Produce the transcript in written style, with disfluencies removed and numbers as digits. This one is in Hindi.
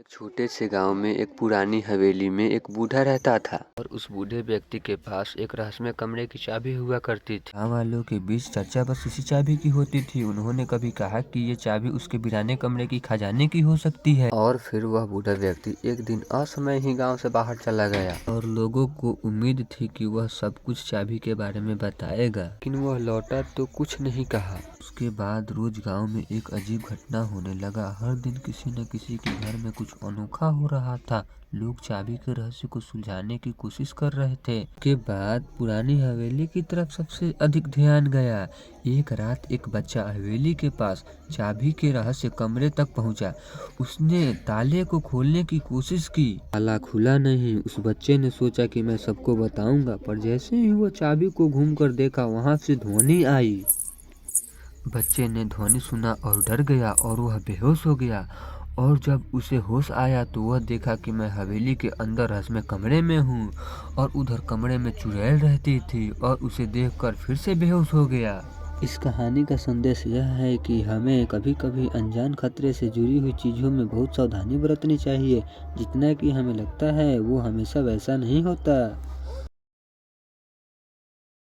एक छोटे से गांव में एक पुरानी हवेली में एक बूढ़ा रहता था और उस बूढ़े व्यक्ति के पास एक रहस्यमय कमरे की चाबी हुआ करती थी। गांव वालों के बीच चर्चा बस इसी चाबी की होती थी। उन्होंने कभी कहा कि ये चाबी उसके वीराने कमरे की खजाने की हो सकती है। और फिर वह बूढ़ा व्यक्ति एक दिन असमय ही गांव से बाहर चला गया और लोगों को उम्मीद थी कि वह सब कुछ चाबी के बारे में बताएगा, लेकिन वह लौटा तो कुछ नहीं कहा। उसके बाद रोज गांव में एक अजीब घटना होने लगा। हर दिन किसी न किसी के घर में कुछ अनोखा हो रहा था। लोग चाबी के रहस्य को सुलझाने की कोशिश कर रहे थे। के बाद पुरानी हवेली की तरफ सबसे अधिक ध्यान गया। एक रात एक बच्चा हवेली के पास चाबी के रहस्य कमरे तक पहुंचा। उसने ताले को खोलने की कोशिश की, ताला खुला नहीं। उस बच्चे ने सोचा कि मैं सबको बताऊंगा, पर जैसे ही वो चाबी को घूम कर देखा, वहां से ध्वनि आई। बच्चे ने ध्वनि सुना और डर गया और वह बेहोश हो गया। और जब उसे होश आया तो वह देखा कि मैं हवेली के अंदर रहस्यमय कमरे में हूँ और उधर कमरे में चुड़ैल रहती थी और उसे देखकर फिर से बेहोश हो गया। इस कहानी का संदेश यह है कि हमें कभी कभी अनजान खतरे से जुड़ी हुई चीज़ों में बहुत सावधानी बरतनी चाहिए। जितना कि हमें लगता है वो हमेशा वैसा नहीं होता।